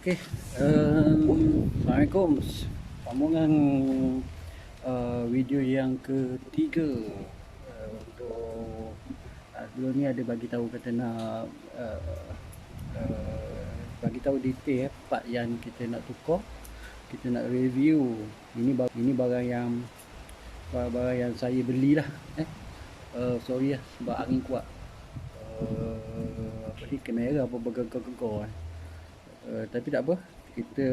Okey, Assalamualaikum. Sambungan video yang ketiga. Untuk dulu ni ada bagi tahu kata nak bagi tahu detail part yang kita nak tukar, kita nak review. Ini barang yang saya belilah. Sorry lah sebab angin kuat. Apa ni, kamera apa bergegar-gegar. Tapi tak apa, kita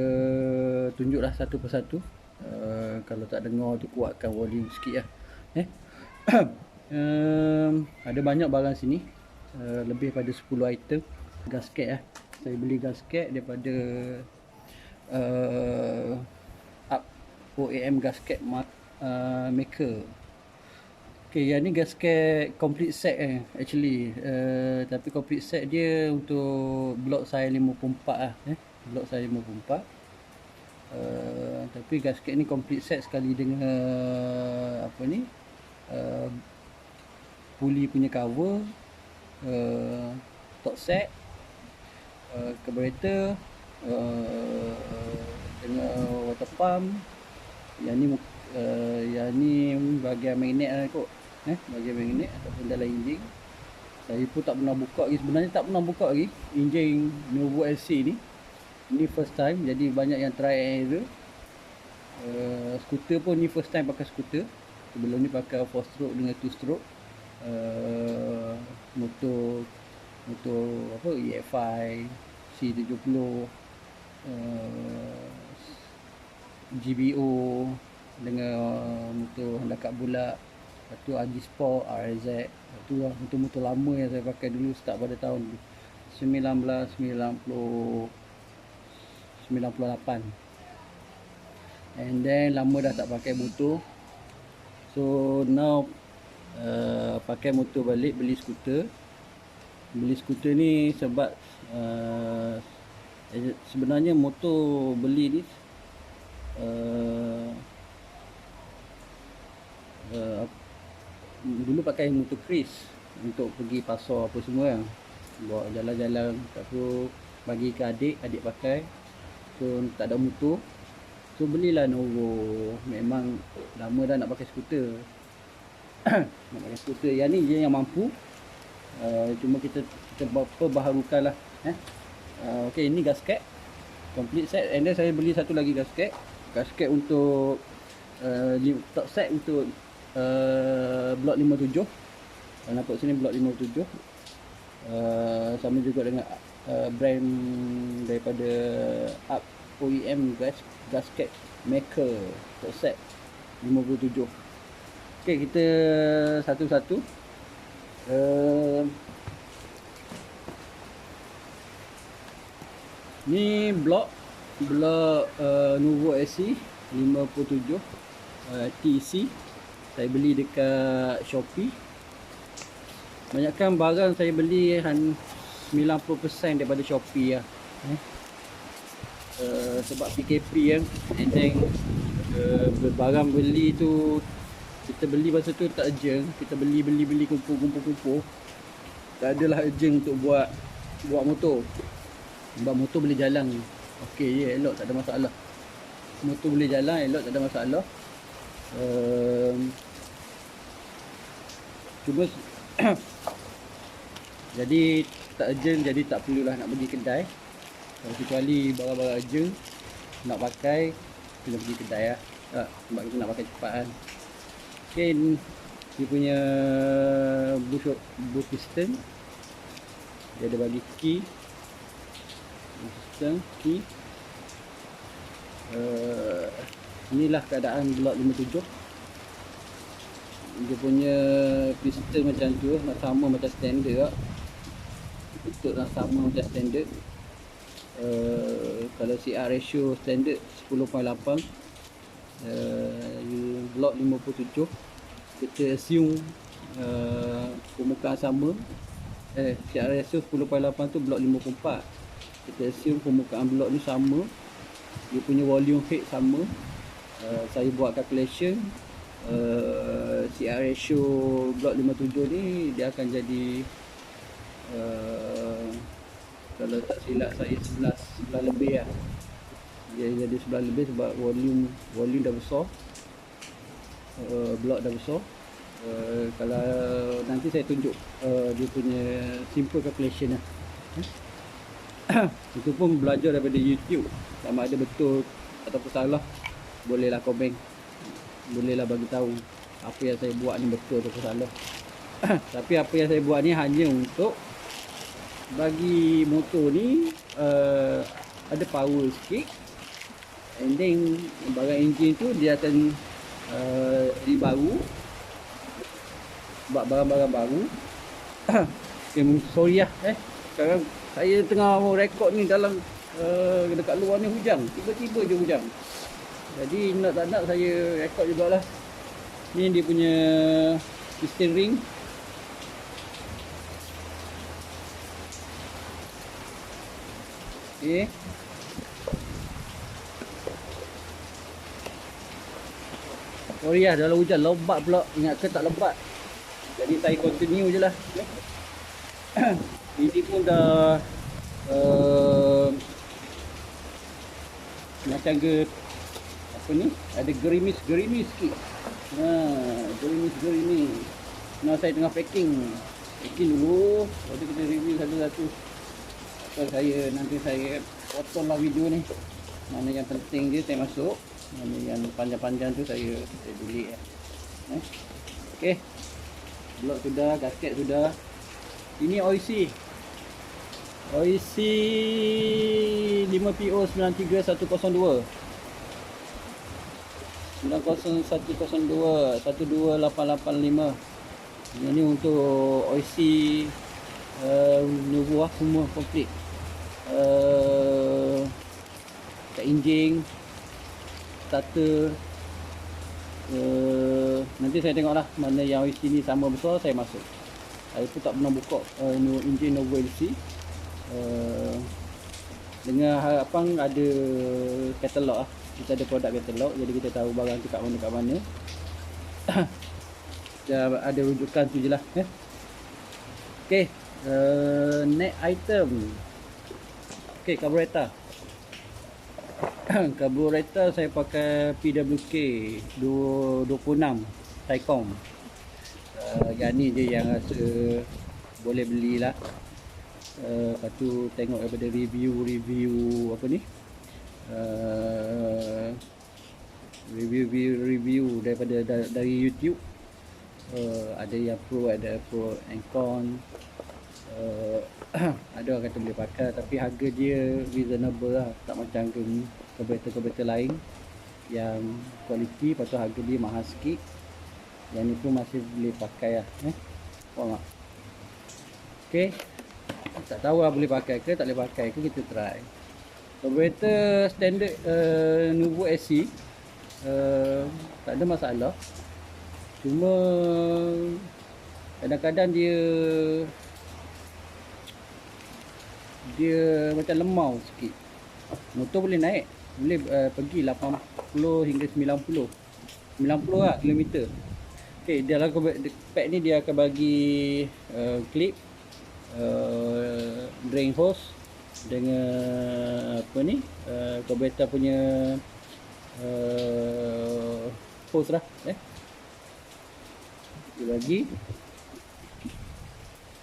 tunjuklah satu persatu. Kalau tak dengar tu kuatkan volume sikit lah. Ada banyak barang sini, lebih pada 10 item. Gasket lah, saya beli gasket daripada Up OEM Gasket Maker. Okay, yang ni gasket complete set actually. Tapi complete set dia untuk blok saya 54 lah. Blok saya 54. Tapi gasket ni complete set sekali dengan apa ni, puli punya cover, top set, carburetor, dengan water pump. Yang ni bahagian magnet lah kot. Bahagian magnet ataupun dalam enjin. Saya pun tak pernah buka lagi. Sebenarnya tak pernah buka lagi enjin Nuvo SC ni. Ini first time, jadi banyak yang try and error. Skuter pun ni first time pakai skuter. Sebelum ni pakai 4 stroke dengan 2 stroke. Motor apa, EFI C70, GBO dengan motor Honda Kart bulat. Lepas tu RG Sport, RZ. Itu lah motor-motor lama yang saya pakai dulu, start pada tahun 1998. And then lama dah tak pakai motor. So now pakai motor balik, beli skuter. Beli skuter ni sebab sebenarnya motor beli ni dulu pakai motor Chris untuk pergi pasar apa semua kan. Bawa jalan-jalan, lepas tu bagi ke adik pakai. So tak ada motor, so belilah Novo. Memang lama dah nak pakai skuter. Nak pakai skuter yang ni je yang mampu. Cuma kita perbaharukan lah. Okay, ini gasket complete set. And then saya beli satu lagi gasket untuk top set untuk blok 57. Nampak sini blok 57. Sama juga dengan brand daripada Up OEM Gasket Maker, top set 57. Okay, kita satu-satu. Ni blok Nuvo SC 57 TC. Saya beli dekat Shopee. Banyakkan barang saya beli 90% daripada Shopee lah. Sebab PKP kan. And then barang beli tu, kita beli masa tu tak urgent. Kita beli kumpul. Tak adalah urgent untuk buat motor. Sebab motor boleh jalan. Okey je, elok, tak ada masalah. Motor boleh jalan, elok, tak ada masalah. Cuma jadi tak urgent, jadi tak perlulah nak pergi kedai. Kecuali barang-barang urgent nak pakai, kita pergi kedai lah. Sebab kita nak pakai cepat kan. Okay, dia punya bush piston. Dia ada bagi key. Key. Inilah keadaan blok 57. Dia punya piston macam tu, nak sama macam standard lah. Bentuk nak sama macam standard. Kalau CR ratio standard 10.8. Blok 57, kita assume permukaan sama. CR ratio 10.8 tu blok 54. Kita assume permukaan blok ni sama, dia punya volume head sama. Saya buat calculation, CR ratio blok 57 ni dia akan jadi Kalau tak silap saya 11 lebih lah. Dia jadi 11 lebih sebab volume dah besar, block dah besar. Kalau nanti saya tunjuk dia punya simple calculation lah. Itu pun belajar daripada YouTube. Sama ada betul ataupun salah, bolehlah komen, bolehlah bagi tahu apa yang saya buat ni betul ataupun salah. Tapi apa yang saya buat ni hanya untuk bagi motor ni ada power sikit, and then barang enjin tu dia akan jadi baru, buat barang-barang baru. Okay, sorry lah sekarang saya tengah mau rekod ni dalam dekat luar ni hujan, tiba-tiba je hujan, jadi nak tak nak saya rekod jugalah. Ni dia punya piston ring. Okay, sorry lah dalam hujan lebat pula, ingatkan tak lebat, jadi saya continue je lah. Ini pun dah macam ke apa ni, ada gerimis sikit. Gerimis. Nah, saya tengah packing dulu, lepas tu kita review satu-satu. Nanti saya potonglah video ni, mana yang penting je saya masuk, mana yang panjang-panjang tu saya delete. Okay, blok sudah, gasket sudah. Ini OIC 5PO 93102 12885. Ini untuk OIC Nuvo semua komplit. Enjin, starter. Nanti saya tengoklah mana yang OIC ni sama besar, saya masuk. Saya pun tak pernah buka enjin Novo LC. Dengan harapan ada katalog lah. Kita ada produk katalog, jadi kita tahu barang tu kat mana. Dah ada rujukan tu je lah. Okay, next item. Okay, carburetor. Carburetor saya pakai PWK 226 Taicom. Yang ni je yang rasa boleh belilah. Lepas tu tengok daripada review apa ni, review daripada dari YouTube. Ada yang pro, ada pro and con. Ada orang kata boleh pakai, tapi harga dia reasonable lah, tak macam carburetor lain yang kualiti, lepas tu harga dia mahal sikit. Yang ni pun masih boleh pakai lah. Faham tak? Okay, tak tahu lah boleh pakai ke tak boleh pakai ke, kita try. Carburetor standard Nuvo SC tak ada masalah, cuma kadang-kadang dia macam lemau sikit. Motor boleh naik, boleh pergi 80 hingga 90 lah kilometer. Okay, dalam pack ni dia akan bagi clip, drain hose dengan apa ni, carburetor punya hose lah. Dia bagi,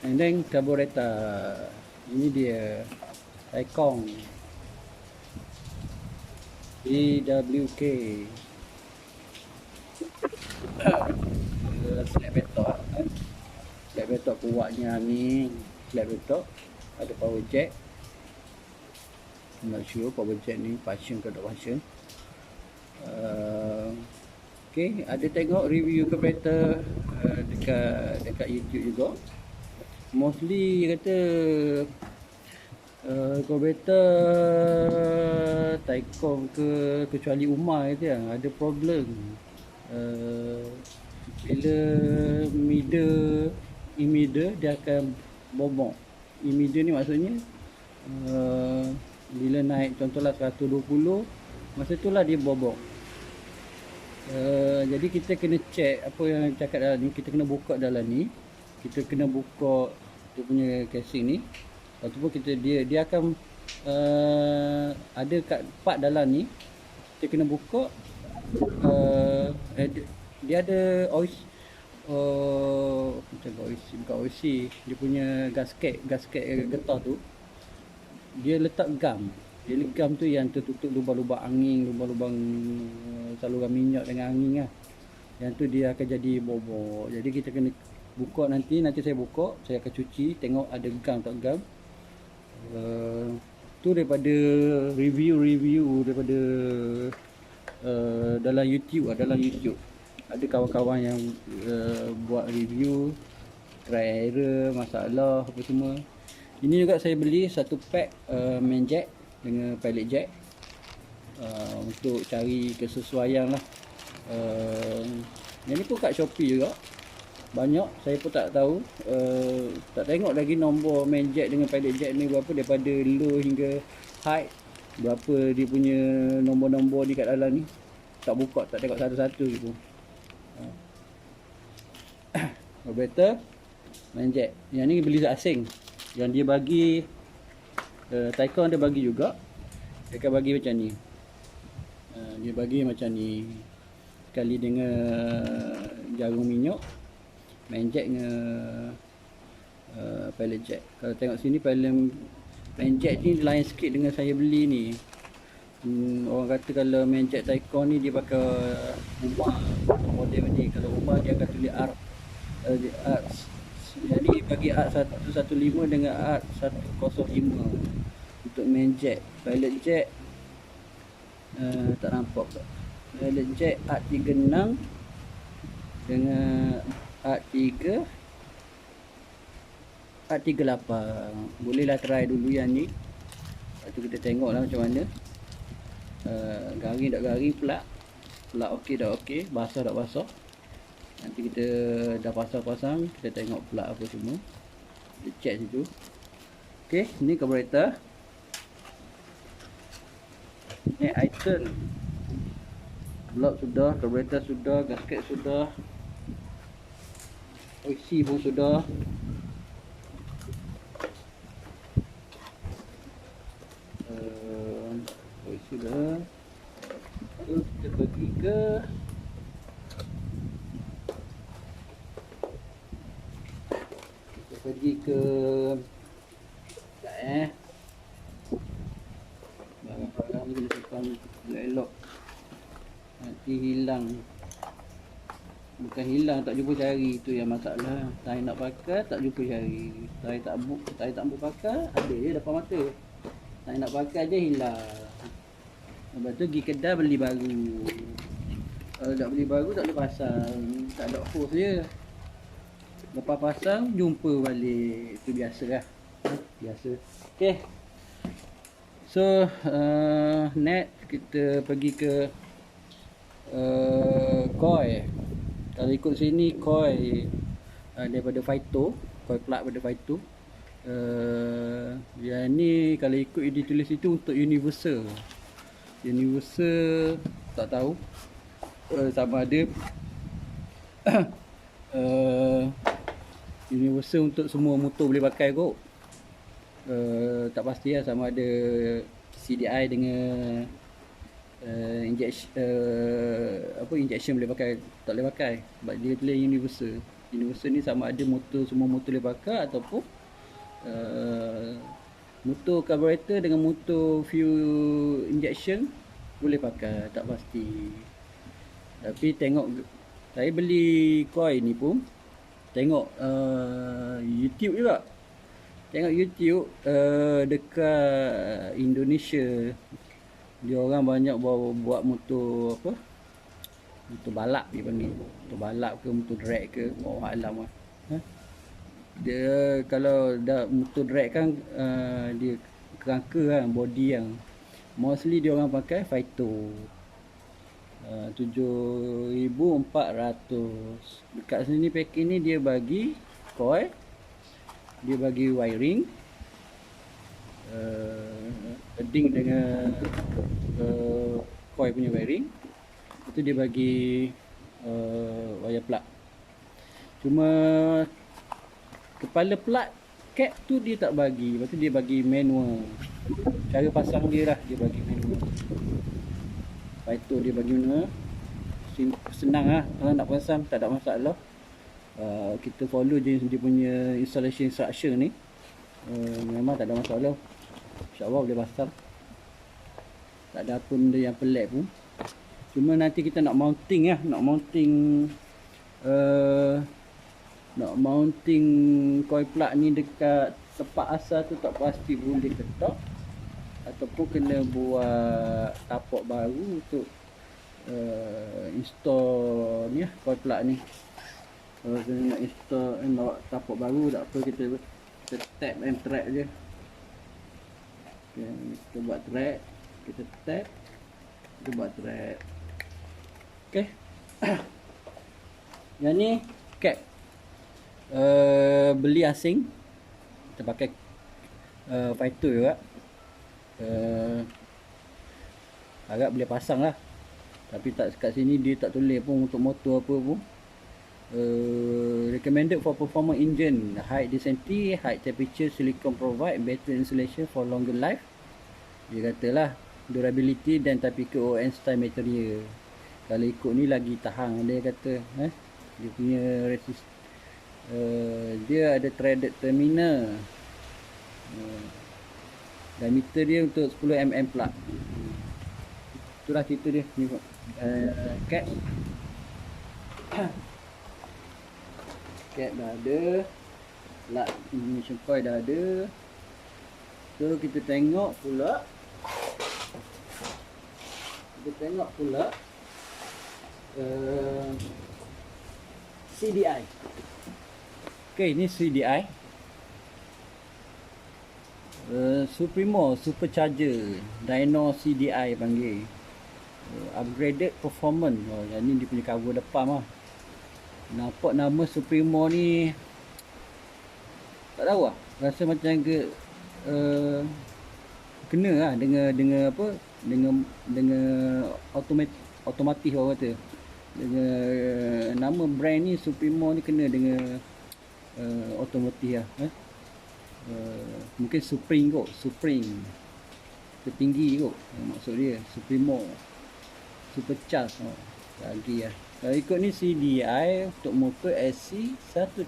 and then carburetor ini dia Taicom PWK. Slab betok, slab betok kuatnya ni. Slab betok ada power jack. Not sure power jack ni function ke tak function. Okay, ada tengok review carburetor dekat YouTube juga. Mostly kata carburetor Taicom ke, kecuali Umar itu yang ada problem. Bila e-meter dia akan bobok. E-meter ni maksudnya bila naik contohlah 120, masa itulah dia bobok. Jadi kita kena check apa yang cakap dalam ni, kita kena buka dalam ni, kita kena buka dia punya casing ni, Lepas tu pun dia akan ada kat part dalam ni, kita kena buka, dia ada OIC, macam OIC, bukan OIC, dia punya gasket getah tu, dia letak gam. Gam tu yang tertutup lubang-lubang angin, lubang-lubang saluran minyak dengan angin lah. Yang tu dia akan jadi bobok. Jadi kita kena buka nanti saya buka, saya akan cuci, tengok ada gam tak gam. Tu daripada review daripada dalam YouTube ada kawan-kawan yang buat review, try error, masalah apa semua. Ini juga saya beli satu pack main jack dengan pilot jack untuk cari kesesuaian lah. Yang ni pun kat Shopee juga banyak, saya pun tak tahu, tak tengok lagi nombor main jack dengan pilot jack ni berapa, daripada low hingga high berapa dia punya nombor-nombor ni kat dalam ni. Tak buka, tak tengok satu-satu gitu. Better main jack. Yang ni beli asing, yang dia bagi Taikon dia bagi juga. Dia akan bagi macam ni, dia bagi macam ni, sekali dengan jarum minyak, main jack dengan pilot jack. Kalau tengok sini main jack ni lain sikit dengan saya beli ni. Orang kata kalau main jack Taikon ni dia pakai Umar model ni. Kalau Umar dia akan tulis art, jadi bagi art 115 dengan art 105 untuk main jack. Pilot jack tak nampak tak. Pilot jack art 36 dengan art 38. Bolehlah try dulu yang ni. Lepas tu kita tengoklah macam mana. Garing tak garing, plug okey tak okey, basah tak basah. Nanti kita dah pasang, kita tengok plug apa semua, kita check situ. Okey, ni carburetor, ni item. Block sudah, carburetor sudah, gasket sudah, OC pun sudah. Sudah. Terus kita pergi ke barang-barang ni kena simpan elok, nanti hilang. Bukan hilang, tak jumpa cari, tu yang masalah. Saya nak pakai tak jumpa cari, saya tak mau pakai, ada je depan mata. Saya nak pakai je hilang. Lepas tu pergi kedai beli baru. Kalau tak beli baru tak boleh pasang, tak ada hose je. Lepas pasang jumpa balik, itu biasa lah. Biasa. Okay, so next kita pergi ke coil. Kalau ikut sini coil daripada Faito, coil plug daripada Faito. Yang ni kalau ikut ditulis itu untuk universal tak tahu sama ada universal untuk semua motor boleh pakai kot. Tak pasti lah sama ada CDI dengan injection boleh pakai, tak boleh pakai. Sebab dia tulis universal ni sama ada semua motor boleh pakai, ataupun motor carburetor dengan motor fuel injection boleh pakai, tak pasti. Tapi tengok, saya beli coil ni pun tengok YouTube juga. Tengok YouTube dekat Indonesia, dia orang banyak buat motor apa, motor balap dia panggil, motor balap ke motor drag ke, Allah alam lah. Dia kalau dah motor drag kan, dia kerangka kan, body yang mostly dia orang pakai Faito 7,400. Dekat sini packing ni dia bagi coil, dia bagi wiring, link dengan coil punya wiring. Itu dia bagi wire plug. Cuma kepala plug cap tu dia tak bagi, lepas tu dia bagi manual. Cara pasang dia lah, dia bagi manual. Python dia bagi manual. Senang lah, kalau nak pasang tak ada masalah. Kita follow je dia punya installation instruction ni. Memang tak ada masalah. InsyaAllah boleh pasang. Tak ada apa benda yang pelik pun. Cuma nanti kita nak mounting lah, nak mounting coil plug ni dekat tempat asal tu tak pasti boleh ke tak, ataupun kena buat tapak baru untuk install ni lah, coil plug ni. Kalau kena nak install nak tapak baru tak apa, kita tap and track je. Okay, kita buat track, kita tap, kita buat track. Okay. Yang ni cap beli asing, kita pakai fighter juga. Harap boleh pasang lah, tapi tak kat sini dia tak tulis pun untuk motor apa pun. Recommended for performance engine, high density, high temperature, silicone provide better insulation for longer life. Dia katalah durability dan typical ON style material. Kalau ikut ni lagi tahan, dia kata dia punya resist, dia ada threaded terminal, diameter dia untuk 10mm plug. Itulah cerita dia ni, cap. Cap dah ada, plug ignition coil dah ada. So kita tengok pula, CDI. Okay, ni CDI, Supremo Supercharger Dyno CDI panggil. Upgraded performance. Yang ni dia punya cover depan lah. Nampak nama Supremo ni tak tahu lah, rasa macam ke kena lah dengan apa, dengan otomatis orang kata. Dengan nama brand ni Supremo ni kena dengan otomatis lah. Mungkin Supreme kot, Supreme tertinggi kot maksud dia. Supremo Supercharge lagi lah. Kalau ikut ni CDI untuk motor SC 135.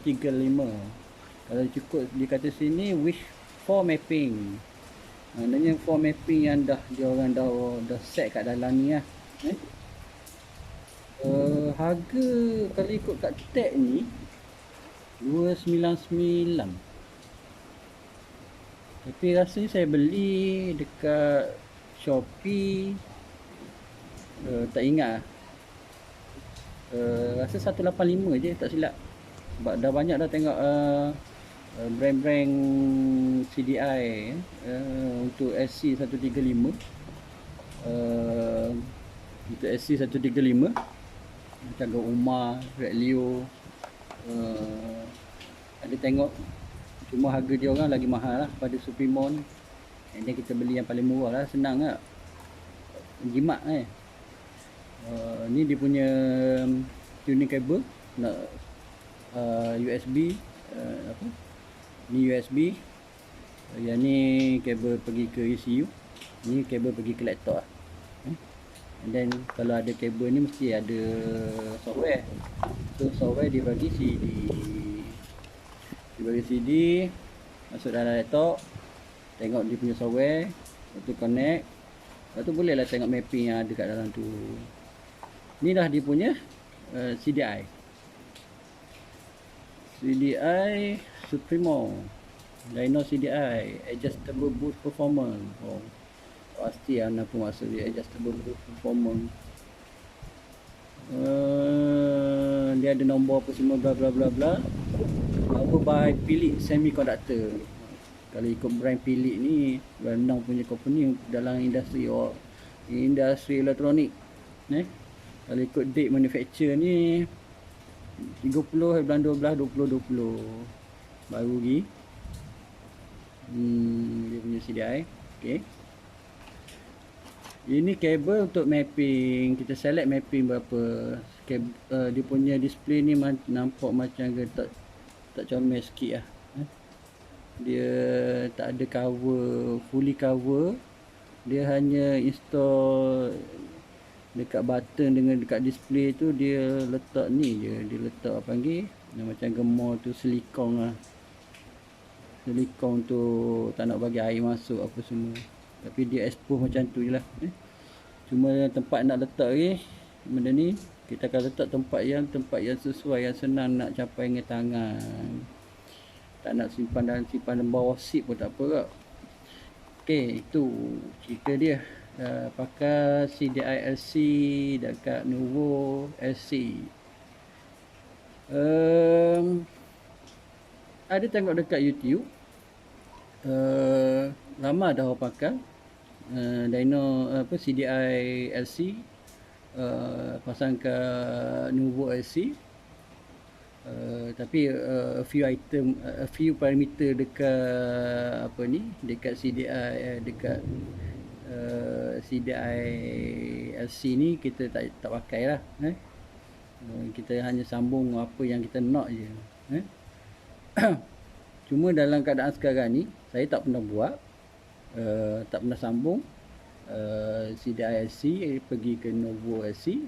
Kalau cukup dia kata sini wish for mapping, maknanya for mapping yang dah dia orang dah set kat dalam ni lah. Harga kalau ikut kat tag ni 299. Tapi rasanya saya beli dekat Shopee, tak ingat lah. Rasa 185 je tak silap. Sebab dah banyak dah tengok brand-brand CDI untuk SC135. Untuk SC135 macam Umar, Red Leo, ada tengok. Cuma harga dia orang lagi mahal lah pada Supremo ni. And then kita beli yang paling murah lah, senang lah, jimat ni dia punya tuning kabel, nak USB, apa ni USB, yang ni kabel pergi ke ECU, ni kabel pergi ke laptop lah. And then kalau ada kabel ni mesti ada software. So software dia bagi CD, masuk dalam laptop, tengok dia punya software, lepas tu connect, lepas tu boleh lah tengok mapping yang ada kat dalam tu. Ni dah dia punya CDI Supremo Dyno CDI Adjustable Boost Performance. Pasti lah apa maksud dia Adjustable Boost Performance. Dia ada nombor apa semua bla bla bla bla. Power by Philips Semiconductor. Kalau ikut brand Philips ni, renowned punya company dalam industri elektronik. Kalau ikut date manufacture ni 30 bulan 12 2020 baru lagi. Dia punya CDI. Okay. Ini kabel untuk mapping. Kita select mapping berapa. Dia punya display ni nampak macam tak comel sikit lah. dia tak ada cover, fully cover. Dia hanya install dekat button dengan dekat display tu, dia letak ni je, dia letak apa panggil, macam gemar tu silikon lah. Silikon tu tak nak bagi air masuk apa semua, tapi dia expose macam tu je lah. Cuma tempat nak letak ni, benda ni kita akan letak tempat yang sesuai, yang senang nak capai dengan tangan. Tak nak simpan dalam bawah seat pun tak apa kak. Okey, itu cerita dia. Pakai CDI LC dekat Nuvo SC. Ada tengok dekat YouTube. Lama dah orang pakai dyno CDI LC, pasang ke Nuvo LC. Tapi a few parameter dekat apa ni, dekat CDI CDI LC ni kita tak pakai lah. Kita hanya sambung apa yang kita nak je. Cuma dalam keadaan sekarang ni saya tak pernah buat, tak pernah sambung CDI LC pergi ke Nuvo LC.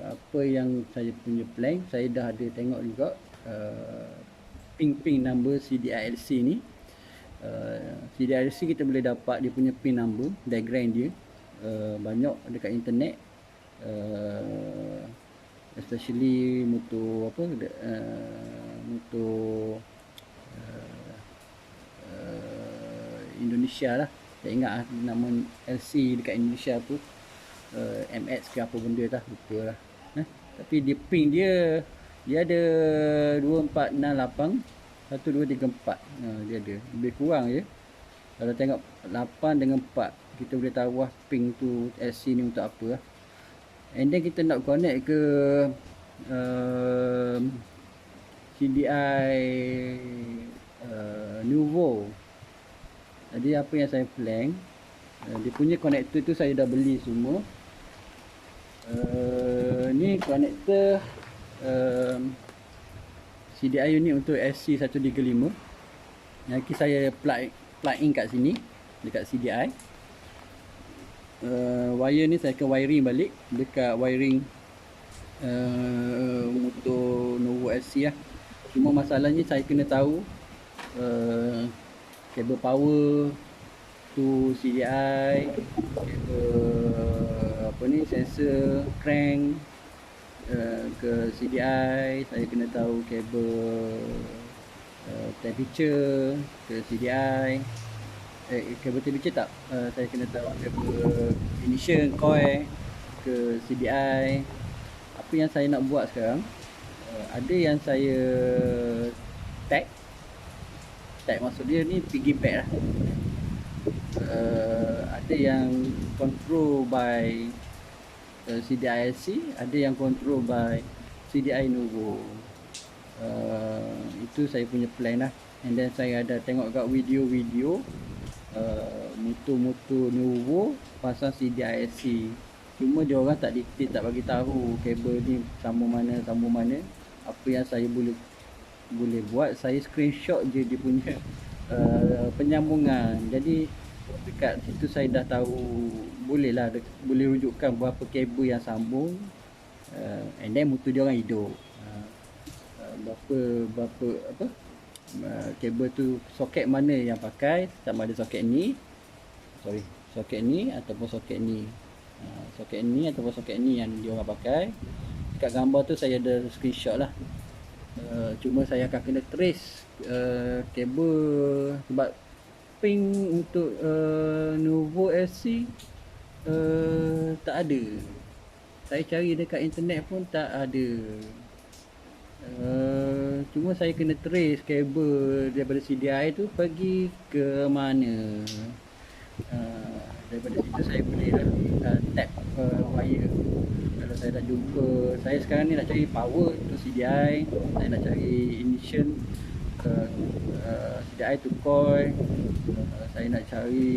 Apa yang saya punya plan, saya dah ada tengok juga pin number CDI LC ni. CDI LC kita boleh dapat dia punya pin number, diagram dia banyak dekat internet, especially motor apa, motor Indonesia lah. Tak ingat lah nama LC dekat Indonesia tu, MX ke apa benda lah, lupa lah. Tapi dia pin dia ada 2468 1234. Dia ada lebih kurang je. Kalau tengok 8 dengan 4, kita boleh tahu lah pin tu LC ni untuk apa lah. And then kita nak connect ke CDI Nuvo. Jadi apa yang saya plan, dia punya connector tu saya dah beli semua. Ni connector CDI unit untuk SC135. Nanti saya plug in kat sini dekat CDI. Wire ni saya akan wiring balik dekat wiring motor Nuvo SC lah. Cuma masalahnya saya kena tahu kabel power tu CDI, kabel apa ni, sensor crank ke CDI. Saya kena tahu kabel temperature ke CDI. Kabel temperature tak, saya kena tahu kabel ignition coil ke CDI. Apa yang saya nak buat sekarang, ada yang saya tag maksud dia ni piggyback lah. Ada yang control by CDI LC, ada yang control by CDI Nuvo. Itu saya punya plan lah. And then saya ada tengok kat video-video motor-motor Nuvo pasang CDI LC. Cuma dia orang tak detail, tak bagi tahu kabel ni sambung mana. Apa yang saya boleh buat, saya screenshot je dia punya penyambungan. Jadi dekat situ saya dah tahu, boleh rujukkan berapa kabel yang sambung, and then motor dia orang hidup, berapa kabel tu, soket mana yang pakai, sama ada soket ni ataupun soket ni, ataupun soket ni yang dia orang pakai. Dekat gambar tu saya ada screenshot lah. Cuma saya akan kena trace kabel, sebab pin untuk Nuvo SC tak ada. Saya cari dekat internet pun tak ada. Cuma saya kena trace kabel daripada CDI tu pergi ke mana. Daripada situ saya boleh tap wire. Kalau saya dah jumpa, saya sekarang ni nak cari power untuk CDI, saya nak cari ignition CDI to coil, saya nak cari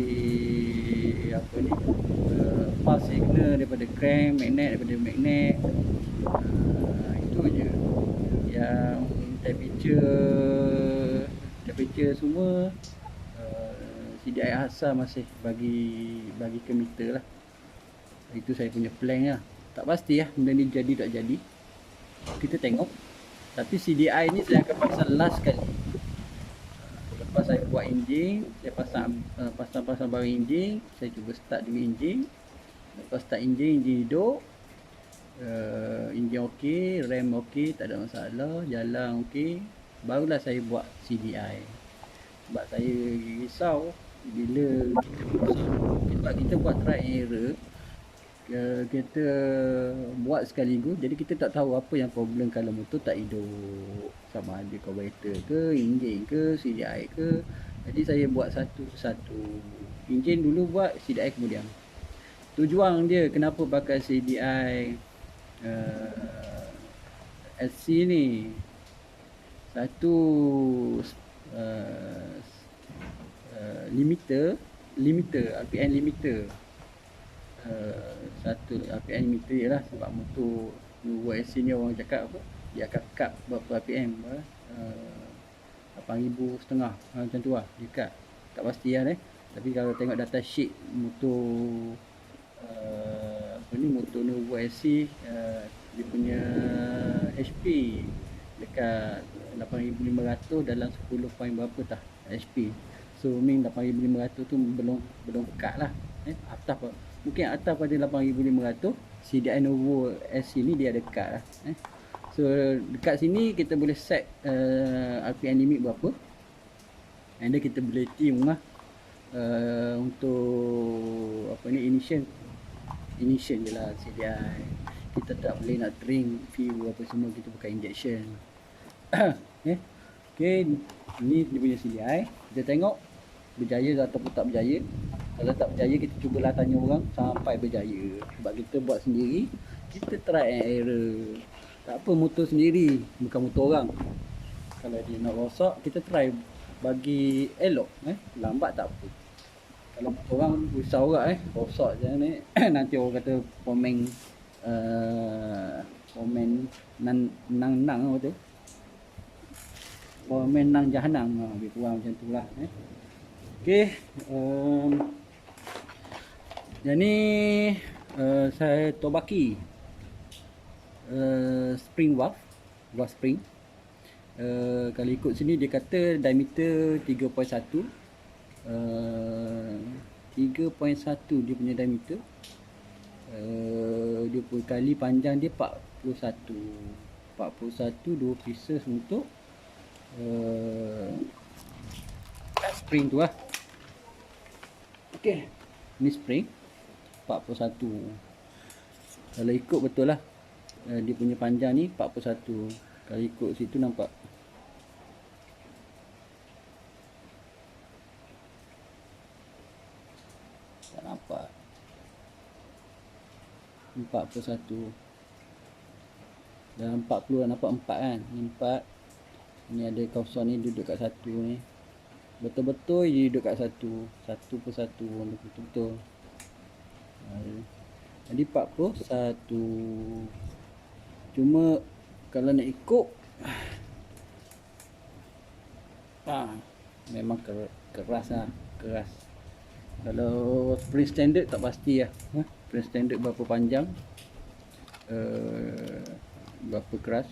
apa ni, pulse signal daripada crank, magnet daripada magnet. Itu je. Yang temperature temperature semua, CDI asal masih bagi ke meter lah. Itu saya punya plan lah. Tak pasti lah benda ni jadi tak jadi, kita tengok. Tapi CDI ni saya akan pasang last kali. Lepas saya buat enjin, saya pasang barang enjin, saya cuba start dulu enjin. Lepas start enjin hidup, enjin okey, rem okey, tak ada masalah, jalan okey, barulah saya buat CDI. Sebab saya risau bila sebab kita buat try error, kita buat sekaligus, jadi kita tak tahu apa yang problem kalau motor tak hidup, sama ada carburetor ke, enjin ke, CDI ke. Jadi saya buat satu-satu. Enjin dulu buat, CDI kemudian. Tujuan dia kenapa pakai CDI SC ni, satu limiter RPM limiter. Satu RPM limiter ialah sebab motor Nuvo SC ni orang cakap apa, dia akan cut berapa RPM, 8,500 macam tu lah dia cut. Tak pasti lah tapi kalau tengok data sheet motor motor Nuvo SC, dia punya HP dekat 8,500 dalam 10 point berapa tah HP. So mean 8,500 tu belum cut lah. Atas mungkin atas pada 8,500 CDI Nuvo SC ni dia ada cut lah. So dekat sini kita boleh set RPM limit berapa, and then kita boleh tune lah untuk apa ni, ignition je lah CDI. Kita tak boleh nak drain fuel apa semua, kita pakai injection. Okay, ni dia punya CDI. Kita tengok berjaya ataupun tak berjaya. Kalau tak berjaya, kita cubalah tanya orang sampai berjaya. Sebab kita buat sendiri, kita try and error. Tak apa, motor sendiri, bukan motor orang. Kalau dia nak rosak, kita try bagi elok. Lambat tak apa. Kalau motor orang risau orang rosak je ni. Nanti orang kata komen nang apa tu, komen nang jahanam, lebih kurang macam tu lah. Okay, yang ni saya tobaki spring valve spring. Kalau ikut sini dia kata diameter 3.1, 3.1 dia punya diameter. Dia pun kali panjang dia 41, 2 pieces untuk spring tu lah. Okay, ni spring 41. Kalau ikut betul lah, dia punya panjang ni 41. Kalau ikut situ nampak tak nampak 41 dalam 40 nampak 4 kan. Ni 4, ni ada kawasan ni duduk kat satu ni, betul-betul dia duduk kat satu per satu, betul-betul. Jadi 41. Cuma kalau nak ikut memang keras lah, keras. Kalau spring standard tak pasti lah. Spring standard berapa panjang, berapa keras.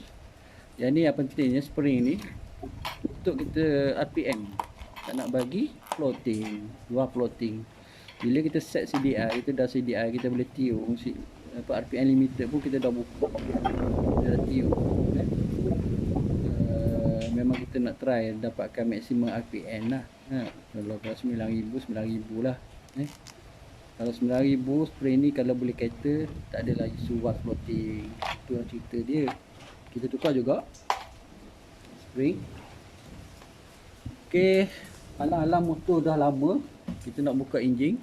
Yang ni yang pentingnya spring ni untuk kita RPM, tak nak bagi floating, luar floating. Bila kita set CDI, kita dah CDI, kita boleh tune apa RPM limiter pun kita dah buka, kita dah tune. Memang kita nak try dapatkan maksimum RPM lah. Kalau 9,000 lah. Kalau 9,000 spray ni kalau boleh kata tak adalah isu watt floating. Itu yang cerita dia. Kita tukar juga spring. Okey, alang-alang motor dah lama, kita nak buka enjin.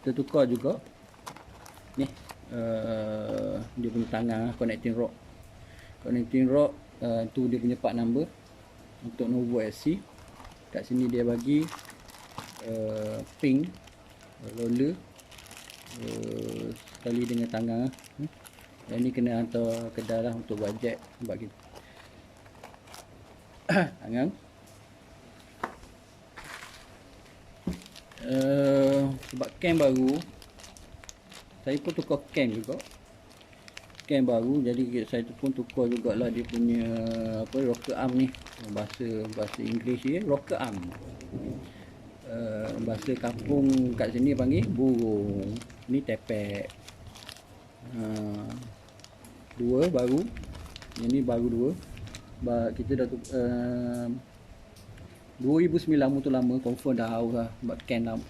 Kita tukar juga ni dia punya tangan, connecting rod. Connecting rod tu dia punya part number untuk Nuvo SC. Kat sini dia bagi ping roller sekali dengan tangan. Yang ni kena hantar kedai lah untuk buat jack, sebab kita Tangan. Sebab cam baru, saya pun tukar cam juga. Cam baru, jadi saya pun tukar jugalah dia punya apa, rocker arm ni. Bahasa Inggeris dia rocker arm. Bahasa kampung kat sini panggil burung. Ni tepek. Dua baru. Yang ni baru dua. Kita dah 2009 motor lama, confirm dah haus lah. Sebab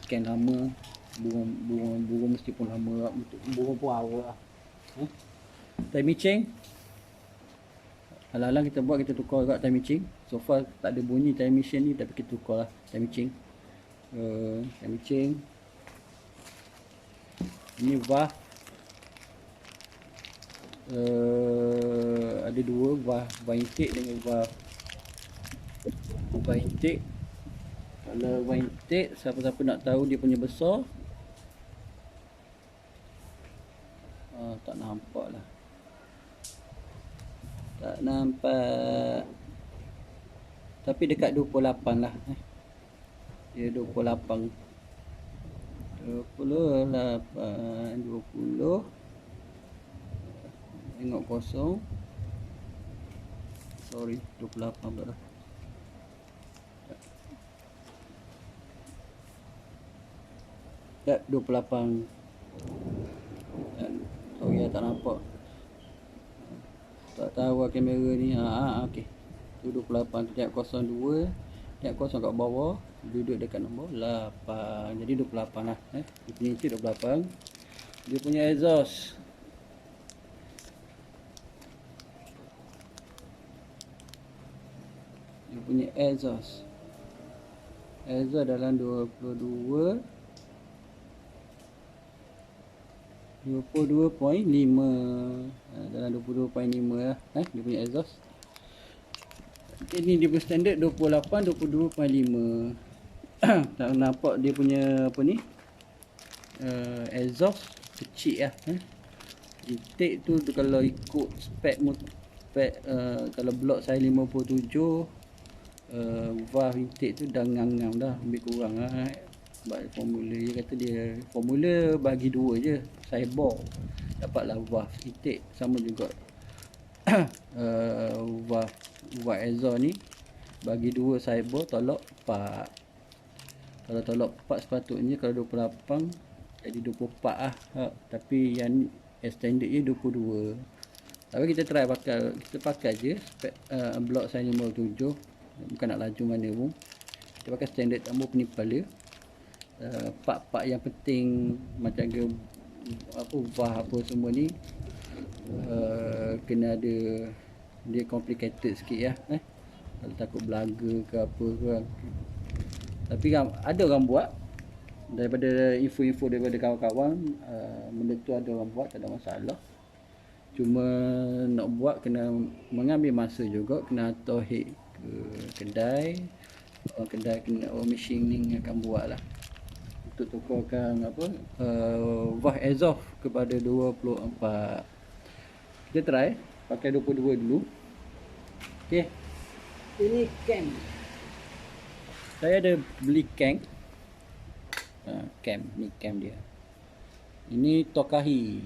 can lama. Burung mesti pun lama. Burung pun haus lah. Timing chain, alang-alang kita buat, kita tukar juga timing chain. So far tak ada bunyi timing chain ni, tapi kita tukar lah timing chain. Timing chain ini valve, ada dua valve intake dengan valve intake. Kalau valve intake, siapa-siapa nak tahu dia punya besar, tak nampak lah. Tak nampak. Tapi dekat 28 lah. Dia 28. 20. Tengok kosong. Sorry, 28 pula dah. Tak, 28. Sorry, tak nampak. Tak tahu lah kamera ni. Okey. Tu 28 tu, tengok 02. Tengok kosong kat bawah. Duduk dekat nombor 8. Jadi 28 lah. Dia punya intake 28. Dia punya exhaust. Dia punya exhaust. Exhaust dalam 22. 22.5. Dalam 22.5 lah dia punya exhaust. Ini dia punya standard 28, 22.5. Tak nampak dia punya apa ni, exhaust kecil lah. Intake tu kalau ikut spek kalau blok saya 57, valve intake tu dah ngam-ngam dah, lebih kurang lah. Sebab formula dia kata, dia formula bagi dua je, saya bor dapatlah valve intake. Sama juga valve exhaust ni bagi dua, saya bor tolak 4. Kalau tolak 4 sepatutnya kalau 28 jadi 24 lah. Tapi yang extended je 22. Tapi kita try pakai je spek blok saya 57. Bukan nak laju mana pun, kita pakai standard tambah penipal dia. Part-part yang penting macam valve apa semua ni, kena ada, dia complicated sikit lah. Kalau takut belaga ke apa ke. Tapi ada orang buat, daripada info-info daripada kawan-kawan, benda tu ada orang buat, tak ada masalah. Cuma nak buat kena mengambil masa juga, kena hantar head ke kedai. Orang kedai kena, orang machining akan buat lah untuk tukarkan valve exhaust kepada 24. Kita try pakai 22 dulu. Okey. Ini cam. Saya ada beli cam. Ni cam dia. Ini Tokahi.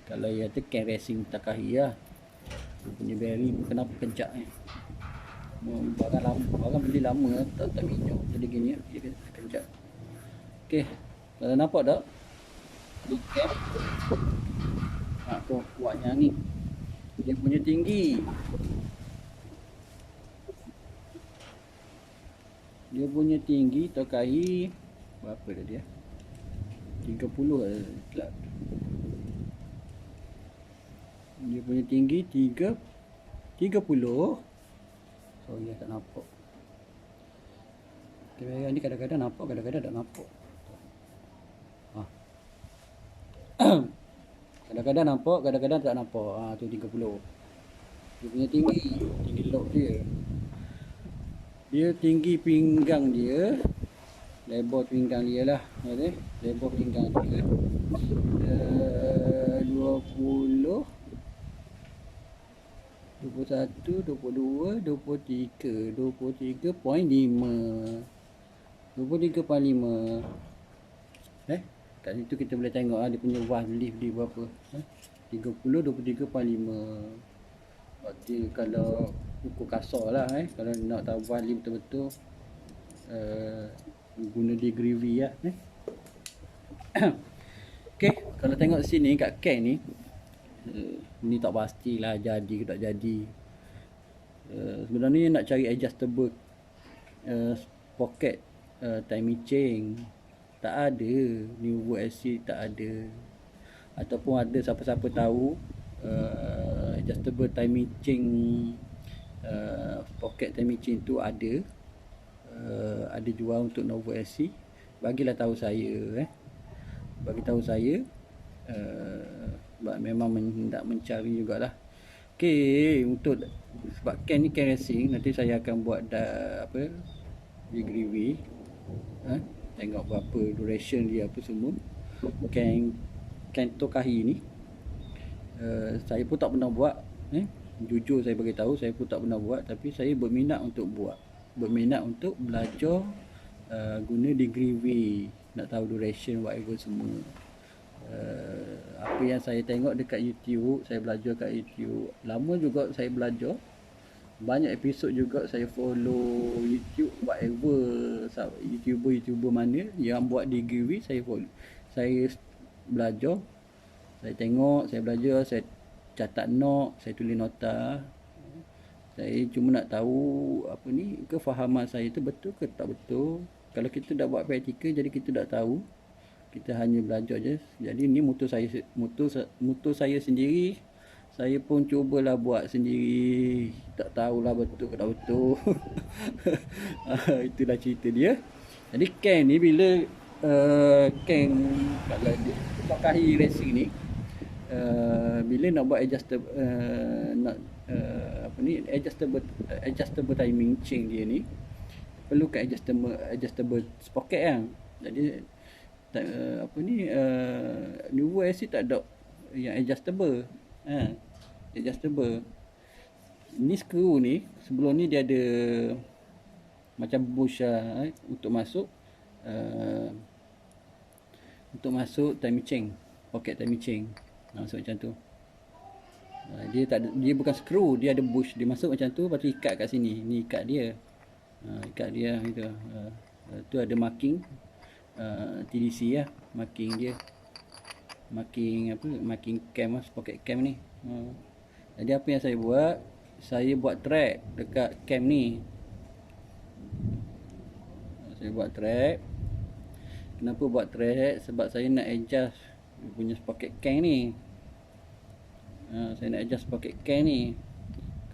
Kalau yang tu cam racing Tokahi lah. Dia punya bearing kenapa kejap ni. Barang lama, barang beli lama tak minyak. Jadi gini dia kejap. Okey. Kalau nampak tak? Ni cam. Tu kuatnya ni. Dia punya tinggi. Dia punya tinggi Tokahi berapa dah dia? 30 lah. Dia punya tinggi 30. Sorry tak nampak. Kamera ni kadang-kadang nampak, kadang-kadang tak nampak. Kadang-kadang nampak, kadang-kadang tak nampak. Tu 30. Dia punya tinggi lock dia. Dia tinggi pinggang dia, lebar pinggang dia lah, lebar pinggang dia 20 21, 22, 23, 23.5. 23.5. Kat situ kita boleh tengok dia punya one leaf dia berapa. 30, 23.5. Berarti kalau ukur kasar lah kalau nak tahu one leaf betul-betul guna degree V lah. Okay, kalau tengok sini kat can ni, ni tak pastilah jadi ke tak jadi. Sebenarnya nak cari adjustable pocket timing chain, tak ada. Nuvo SC tak ada. Ataupun ada siapa-siapa tahu adjustable timing chain, pocket timing chain tu ada jual untuk Nuvo SC, bagilah tahu saya. Bagi tahu saya. Memang hendak mencari jugalah. Okay, untuk sebab can ni can racing, nanti saya akan buat degree V. Tengok berapa duration dia apa semua. Can Tokahi ni saya pun tak pernah buat. Jujur saya bagi tahu, saya pun tak pernah buat, tapi saya berminat untuk buat. Berminat untuk belajar guna degree V, nak tahu duration whatever semua. Apa yang saya tengok dekat YouTube, saya belajar kat YouTube. Lama juga saya belajar. Banyak episod juga saya follow YouTube, whatever YouTuber mana yang buat degree V, saya follow. Saya belajar, saya tengok, saya belajar, saya catat note, saya tulis nota. Saya cuma nak tahu kefahaman saya tu betul ke tak betul. Kalau kita dah buat praktikal, jadi kita dah tahu. Kita hanya belajar je. Jadi ni motor saya sendiri. Saya pun cubalah buat sendiri. Tak tahulah betul ke tak betul. Itulah cerita dia. Jadi can ni bila can kalau Tokahi racing ni, bila nak buat adjustable timing chain dia ni, perlukan adjustable sprocket kan. Jadi Nuvo SC tak ada yang adjustable. Adjustable ni skru ni, sebelum ni dia ada macam bush untuk masuk timing chain, pocket timing chain. Masuk macam tu. Dia tak ada, dia bukan skru, dia ada bush, dia masuk macam tu, lepas tu ikat kat sini. Ni ikat dia. Ikat dia gitu. Tu ada marking TDC lah, marking dia. Marking cam, pocket cam ni. Jadi apa yang saya buat? Saya buat track dekat cam ni. Saya buat track. Kenapa buat track? Sebab saya nak adjust punya pocket cam ni. Saya nak adjust pocket cam ni.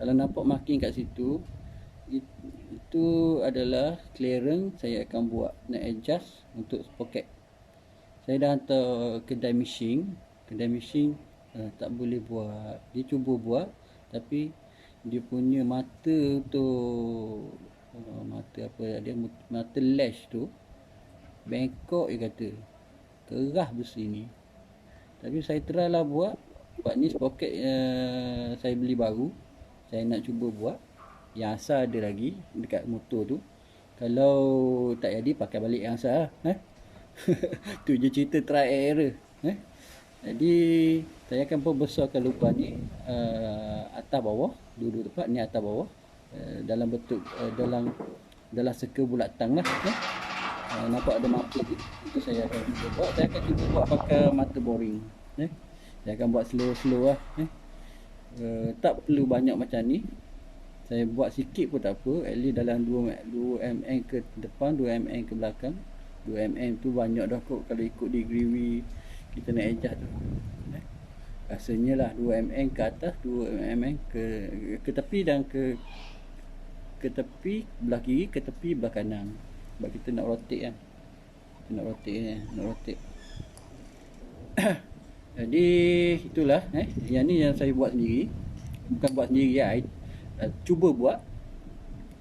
Kalau nampak marking kat situ, itu adalah clearance saya akan buat, nak adjust untuk pocket. Saya dah hantar kedai machine. Tak boleh buat. Dia cuba buat, tapi dia punya mata tu, mata lash tu bengkok, dia kata keras besi ni. Tapi saya try lah buat. Sebab ni sprocket saya beli baru, saya nak cuba buat. Yang asal ada lagi dekat motor tu. Kalau tak jadi, pakai balik yang asal lah. Tu je cerita try error. Jadi saya akan perbesarkan lubang ni, atas bawah, dua-dua tempat ni, atas bawah, dalam bentuk dalam circle bulatan lah. Nampak ada mata tu. Itu saya akan cuba buat. Saya akan cuba buat pakai mata boring. Saya akan buat slow lah. Tak perlu banyak macam ni. Saya buat sikit pun tak apa. At least dalam 2 mm ke depan, 2 mm ke belakang. 2 mm tu banyak dah kot kalau ikut degree V kita nak adjust tu. Rasanya lah 2 mm ke atas, 2 mm ke tepi dan ke tepi belah kiri, ke tepi belah kanan. Sebab kita nak rotate kan. Kita nak rotate. Jadi itulah yang ni yang saya buat sendiri. Bukan buat sendiri ya. Cuba buat.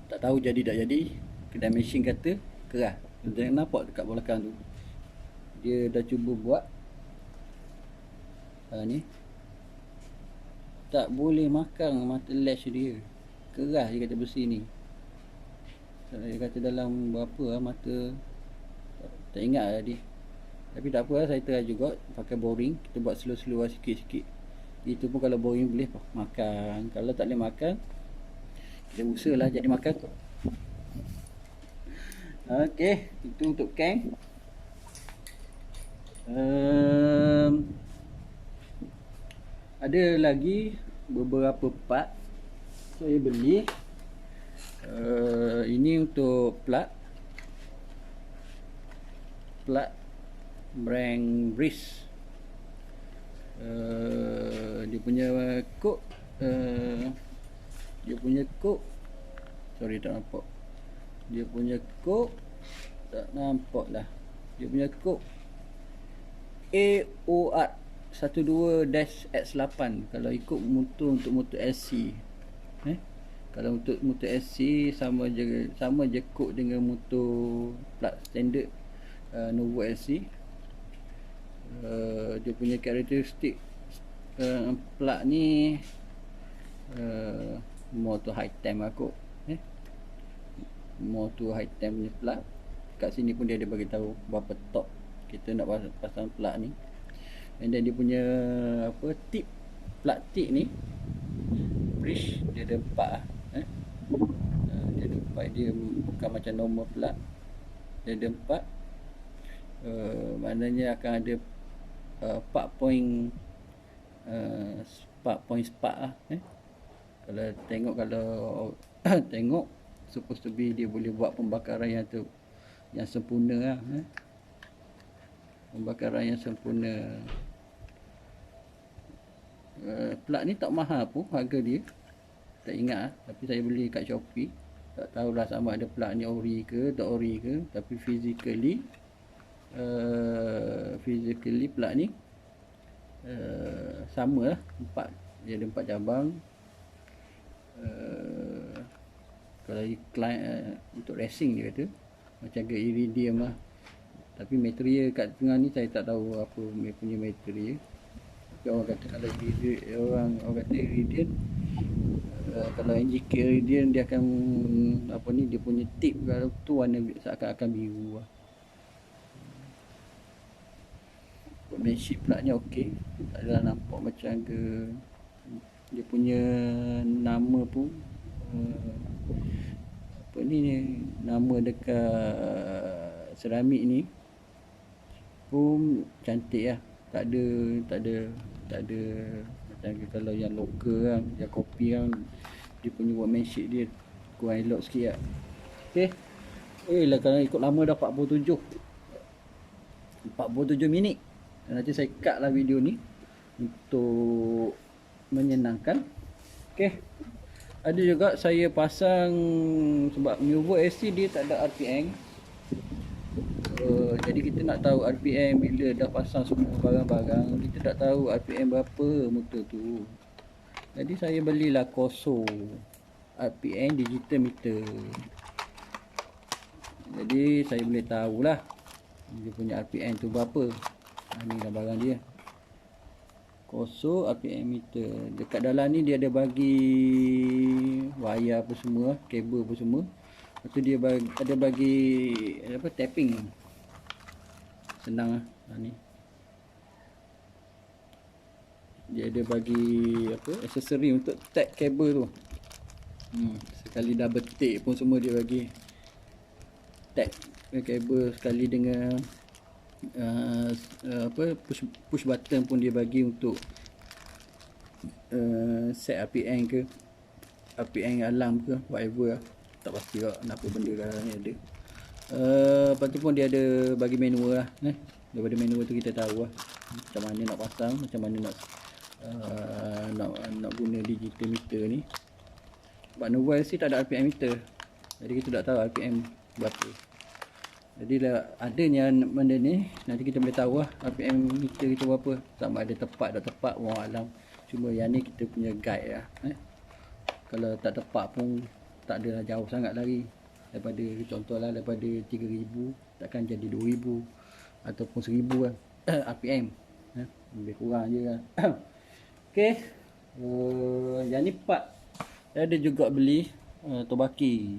Tak tahu jadi tak jadi. Kedai mesin kata keras. Jangan nampak dekat belakang tu. Dia dah cuba buat ni. tak boleh makan mata lash dia. Keras dia kata besi ni. Dia kata dalam berapa lah mata, tak ingat lah dia. Tapi tak apa lah, saya try juga pakai boring. Kita buat slow-slow lah sikit-sikit. Itu pun kalau boring boleh makan. Kalau tak boleh makan, kita usaha lah jadi makan. Okey, itu untuk Kang. Ada lagi beberapa part saya beli. Ini untuk plug brand Breeze. Dia punya kod, sorry tak nampak. Dia punya kod tak nampak lah. Dia punya kod AOR 12-X8 kalau ikut motor, untuk motor SC. Kalau untuk motor SC sama je kod dengan motor plat standard Novo SC. Dia punya karakteristik plat ni more to high time aku. More to high time punya plat. Kat sini pun dia ada bagi tahu berapa top kita nak pasang plat ni. And then dia punya apa tip, plat tip ni bridge dia ada 4 lah. Dia ada 4, dia bukan macam normal plat. Dia ada 4. Maknanya akan ada 4 point spark lah. Kalau tengok, tengok supposed to be dia boleh buat pembakaran yang sempurna lah. Pembakaran yang sempurna. Plat ni tak mahal pun harga dia. Tak ingat lah, tapi saya beli kat Shopee. Tak tahulah sama ada plat ni ori ke tak ori ke, tapi physically plat ni sama lah. Dia ada 4 cabang. Kalau iklan untuk racing dia kata macam ke iridium lah. Tapi material kat tengah ni saya tak tahu apa dia punya material. Tapi orang kata kalau orang kata iridium, kalau NGK iridium dia akan apa ni, dia punya tip kalau tu warna seakan-akan biru lah. Workmanship platnya okey, tak adalah nampak macam ke. Dia punya nama pun apa ni, nama dekat seramik ni pun cantik lah. Tak ada macam kalau yang lokal kan, yang kopi kan, dia punya workmanship dia kurang elok sikit lah. Okey. Lah kalau ikut lama dah 47 minit. Nanti saya cut lah video ni untuk menyenangkan. Okey. Ada juga saya pasang, sebab Novo SC dia tak ada RPM. Jadi kita nak tahu RPM bila dah pasang semua barang-barang, kita tak tahu RPM berapa motor tu. Jadi saya belilah Koso RPM digital meter. Jadi saya boleh tahulah dia punya RPM tu berapa. Ni lah barang dia, Koso RPM meter. Dekat dalam ni dia ada bagi wayar apa semua, kabel apa semua. Lepas tu dia ada bagi apa, tapping. Senang lah ni. Dia ada bagi apa, aksesori untuk tap kabel tu. Sekali dah betik pun semua dia bagi tap kabel sekali dengan apa, push button pun dia bagi untuk set RPM ke, RPM alarm ke, whatever lah. Tak pasti lah kenapa benda dalam ni ada. Lepas tu pun dia ada bagi manual lah. Daripada manual tu kita tahu lah macam mana nak pasang, macam mana nak guna digital meter ni. Sebab Novo LC tak ada RPM meter, jadi kita tak tahu RPM berapa. Jadi lah adanya benda ni, nanti kita boleh tahu lah RPM meter kita berapa. Sama ada tepat tak tepat, wallahu alam. Cuma yang ni kita punya guide lah. Kalau tak tepat pun tak adalah jauh sangat lari daripada, contohlah daripada 3000 takkan jadi 2000 ataupun 1000 lah RPM. Lebih kurang je lah. Okey, Yang ni part saya ada juga beli Tobaki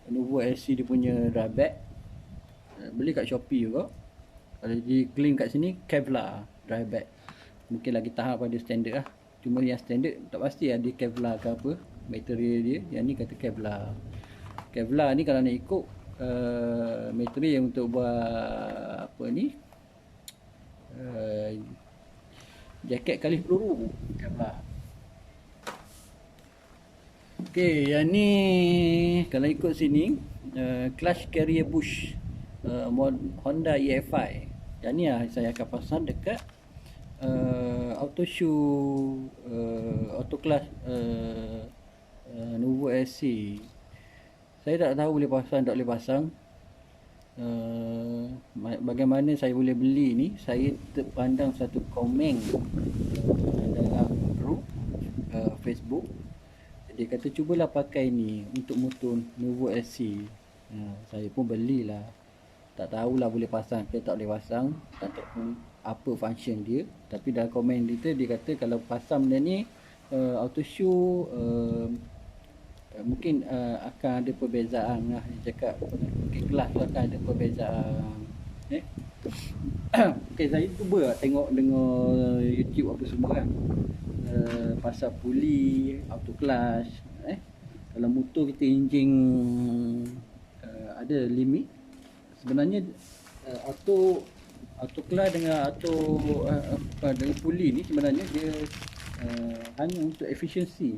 Nuvo LC dia punya dry bag. Beli kat Shopee juga. Kalau dia claim kat sini Kevlar dry bag. Mungkin lagi tahap pada standard lah. Cuma yang standard tak pasti ada Kevlar ke apa material dia. Yang ni kata Kevlar. Kevlar ni kalau nak ikut material untuk buat apa ni, jaket kali peluru Kevlar. Okey, yang ni kalau ikut sini clutch carrier bush Honda EFI. Yang ni lah saya akan pasang dekat auto shoe auto clutch Nuvo SC. Saya tak tahu boleh pasang tak boleh pasang. Bagaimana saya boleh beli ni, saya terpandang satu komen dalam group Facebook. Dia kata cubalah pakai ni untuk motor Nuvo SC. Saya pun belilah. Tak tahulah boleh pasang ke tak boleh pasang ataupun apa function dia. Tapi dalam komen dia kata kalau pasang benda ni auto shoe mungkin akan ada perbezaan lah. Dia cakap mungkin kelas tu akan ada perbezaan. Okay, saya cuba tengok dengar YouTube apa semua kan, pasal puli, auto clutch. Kalau motor kita enjin ada limit. Sebenarnya auto clutch dengan dengan puli ni sebenarnya dia hanya untuk efisiensi,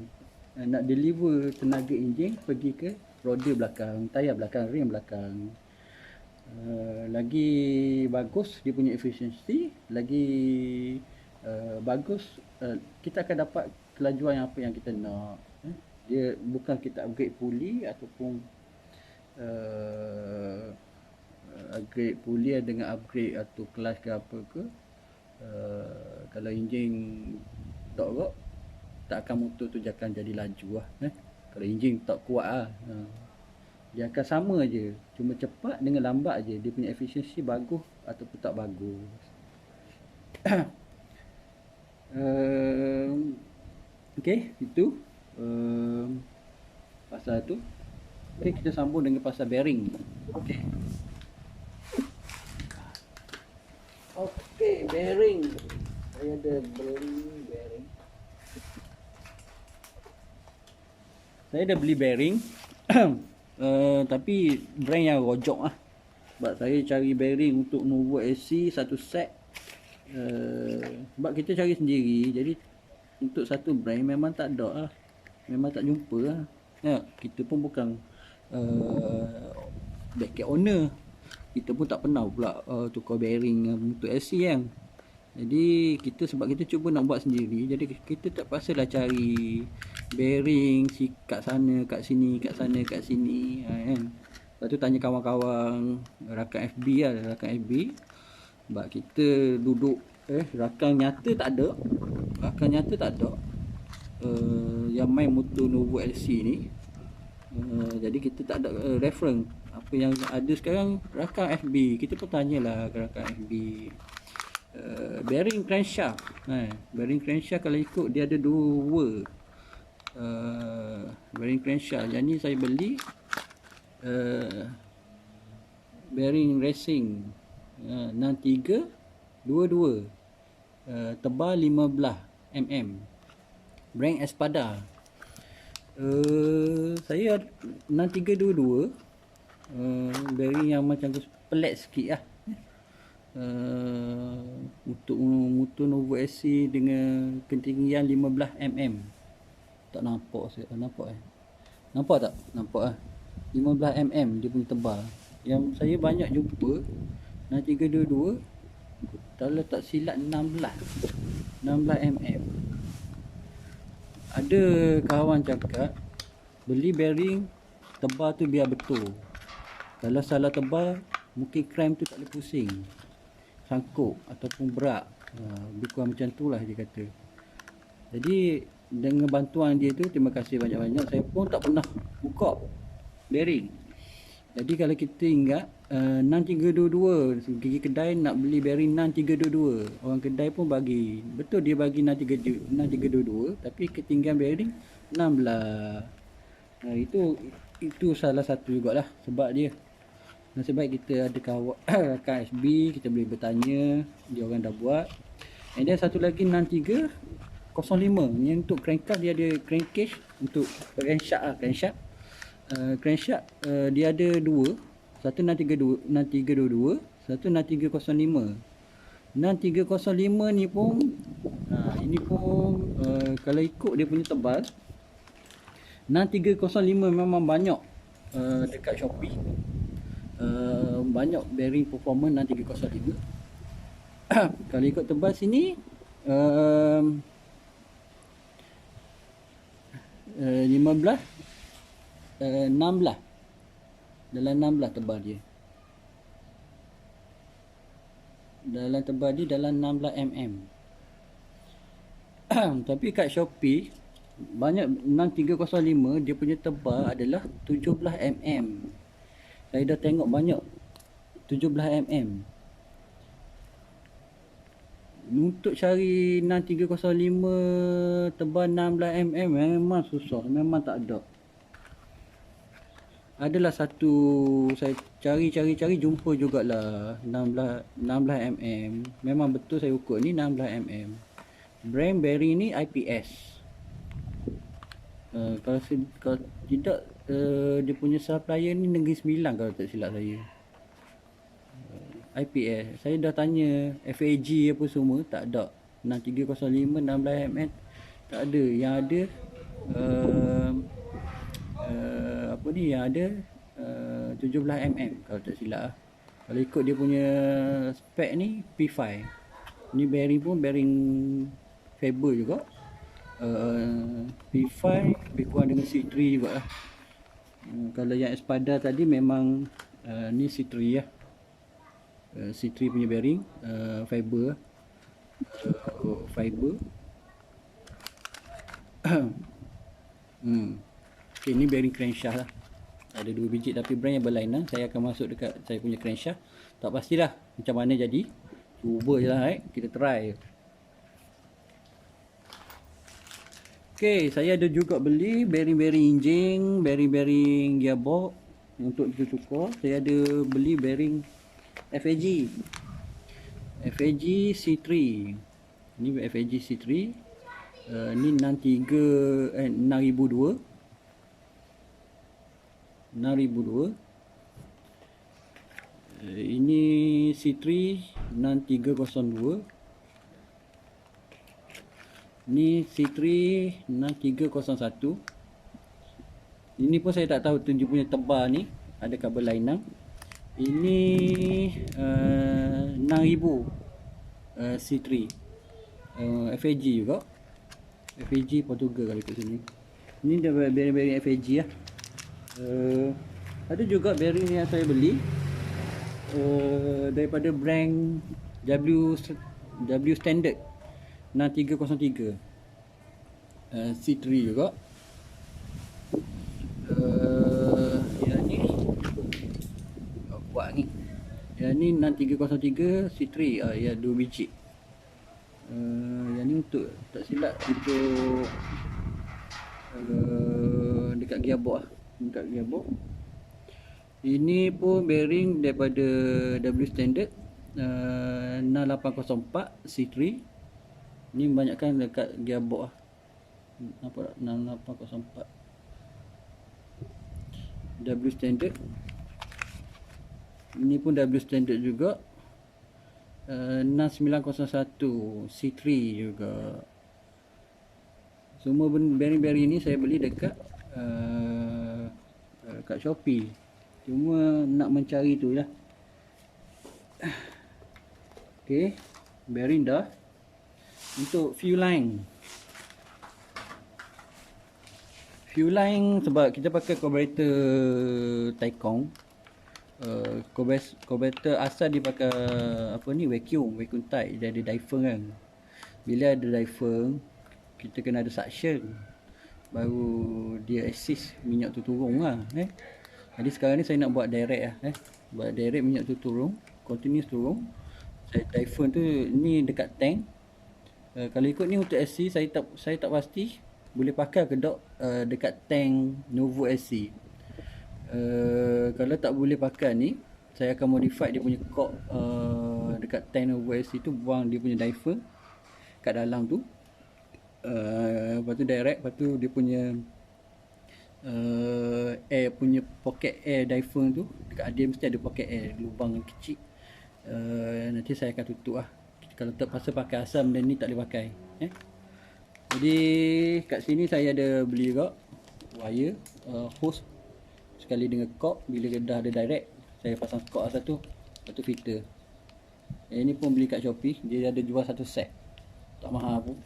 nak deliver tenaga enjin pergi ke roda belakang, tayar belakang, rim belakang. Lagi bagus dia punya efisiensi, lagi bagus kita akan dapat kelajuan yang apa yang kita nak. Dia bukan kita upgrade puli ataupun upgrade puli dengan upgrade atau clutch ke apa ke. Kalau enjin tak rock, tak akan motor tu akan jadi laju lah. Kalau enjin tak kuat lah, dia akan sama je, cuma cepat dengan lambat je. Dia punya efisiensi bagus ataupun tak bagus. Okay, itu pasal tu. Okay, kita sambung dengan pasal bearing. Okay, bearing. Saya ada beli bearing. Saya dah beli bearing. Tapi brand yang rojok lah. Sebab saya cari bearing untuk Nuvo SC satu set. Sebab kita cari sendiri, jadi untuk satu brand memang tak ada lah. Memang tak jumpa lah. Kita pun bukan backyard owner. Kita pun tak pernah pula tukar bearing untuk SC kan. Jadi sebab kita cuba nak buat sendiri, jadi kita terpaksa lah cari bearing kat sana, kat sini, kat sana, kat sini kan. Lepas tu tanya kawan-kawan rakan FB lah, rakan FB. Sebab kita duduk rakan nyata tak ada. Yang main motor Nuvo LC ni. Jadi kita tak ada reference. Apa yang ada sekarang rakan FB. Kita pun tanyalah rakan FB. Bearing crankshaft. Bearing crankshaft kalau ikut dia ada dua. Bearing crankshaft. Yang ni saya beli bearing racing 6322, tebal 15 mm, brand Espada. Saya 6322, bearing yang macam pelat sikit lah. Untuk motor Nuvo SC dengan ketinggian 15 mm. Tak nampak saya. Nampak tak? Nampak lah. 15 mm dia punya tebal. Yang saya banyak jumpa 6322, kalau tak silap 16 mm. Ada kawan cakap beli bearing tebal tu biar betul. Kalau salah tebal, mungkin crank tu tak boleh pusing, sangkut ataupun berak. Lebih kurang macam tu lah dia kata. Jadi dengan bantuan dia tu, terima kasih banyak-banyak. Saya pun tak pernah buka bearing. Jadi kalau kita ingat 6322 pergi kedai nak beli bearing 6322, orang kedai pun bagi, betul dia bagi 6322 tapi ketinggian bearing 16. Itu salah satu jugalah sebab dia. Nasib baik kita ada kawan rakan SB, kita boleh bertanya, dia orang dah buat. And then satu lagi 6305, yang untuk crankshaft dia ada crankcase untuk crankshaft. Crankshaft dia ada dua, satu 6322, satu 6305. 6305 ni pun ini pun kalau ikut dia punya tebal 6305 memang banyak dekat Shopee. Banyak bearing performance 6305. Kalau ikut tebal sini 15 16 dalam 16 tebal dia. Dalam tebal dia dalam 16 mm. Tapi kat Shopee banyak 6305 dia punya tebal adalah 17 mm. Saya dah tengok banyak 17 mm. Untuk cari 6305 tebal 16 mm memang susah, memang tak ada. Adalah satu saya cari jumpa jugalah 16 mm. Memang betul saya ukur ni 16 mm. Brand bearing ni IPS. Kalau tidak dia punya supplier ni Negeri Sembilan kalau tak silap saya. IPS. Saya dah tanya FAG apa semua, tak ada. 6305 16 mm tak ada. Yang ada apa ni, yang ada 17 mm kalau tak silap. Kalau ikut dia punya spek ni P5. Ni bearing pun bearing Faber juga. P5 lebih kurang dengan C3 juga lah. Kalau yang Espada tadi memang ni C3 lah. C3 punya bearing Faber. Fiber. Okay, ni bearing crankshaft lah. Ada 2 biji tapi brand yang berlainan. Saya akan masuk dekat saya punya crankshaft. Tak pastilah macam mana jadi. Cuba je lah kita try. Okay, saya ada juga beli bearing-bearing enjin, bearing-bearing gearbox untuk cukur. Saya ada beli bearing FAG. FAG C3. Ni FAG C3. Ni 6002. 6002. Ini C3 6302. Ni C3 6301. Ini pun saya tak tahu dia punya tebal ni adakah berlainan. Ini 6000 C3 FAG juga. FAG Portugal kalau kat sini. Ini dah bearing-bearing FAG lah. Ada juga bearing yang saya beli daripada brand W Standard 6303 C3 juga. Yang ni buat ni. Yang ni 6303 C3 ya 2 biji. Yang ni untuk tak silap untuk dekat gearbox. Dekat gearbox. Ini pun bearing daripada W Standard 6804 C3. Ni banyakkan dekat gearbox. Nampak tak? 6804 W Standard. Ini pun W Standard juga. 6901 C3 juga. Semua bearing-bearing ni saya beli dekat kat Shopee. Cuma nak mencari tu lah. Okay, bearing dah. Untuk fuel line. Fuel line sebab kita pakai carburetor Taikong. Carburetor asal dia pakai apa ni, vacuum tight. Dia ada diaphragm kan. Bila ada diaphragm, kita kena ada suction baru dia assist minyak tu turun lah. Jadi sekarang ni saya nak buat direct lah, buat direct minyak tu turun, continuous turun. Saya typhoon tu ni dekat tank. Kalau ikut ni untuk SC saya tak pasti boleh pakai ke tak dekat tank Novo SC. Kalau tak boleh pakai ni, saya akan modify dia punya cork dekat tank Novo SC tu, buang dia punya diver kat dalam tu. Lepas tu direct, lepas tu dia punya air punya pocket air diver tu dekat dia mesti ada pocket air, lubang kecil. Nanti saya akan tutup lah. Kalau terpaksa pakai asam dan ni tak boleh pakai. Jadi kat sini saya ada beli juga wire hose sekali dengan cork. Bila dah ada direct, saya pasang cork satu, lepas tu filter. Ini pun beli kat Shopee, dia ada jual satu set, tak mahal pun,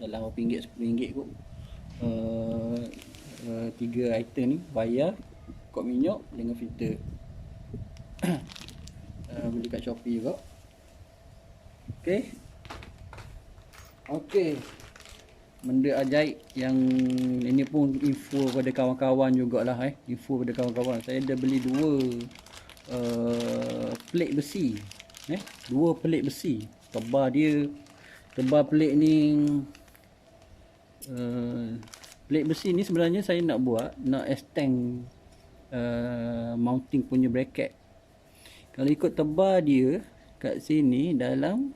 dalam RM8 RM10 kot. 3 item ni, wire, cork minyak dengan filter. Beli kat Shopee juga. Okey, benda ajaib yang ini pun info pada kawan-kawan jugalah. Info pada kawan-kawan, saya dah beli dua plate besi. Dua plate besi. Tebal plate ni, plate besi ni sebenarnya saya nak extend mounting punya bracket. Kalau ikut tebal dia kat sini dalam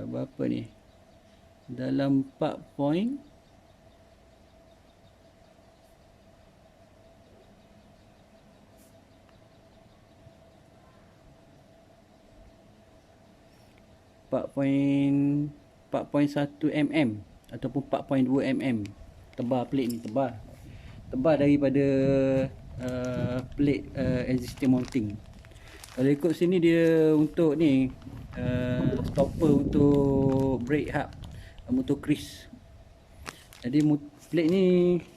berapa ni, dalam 4.4.1 mm ataupun 4.2 mm. Tebal plate ni, tebal daripada plate existing mounting. Kalau ikut sini dia untuk ni stopper untuk brake hub motor Chris. Jadi plate ni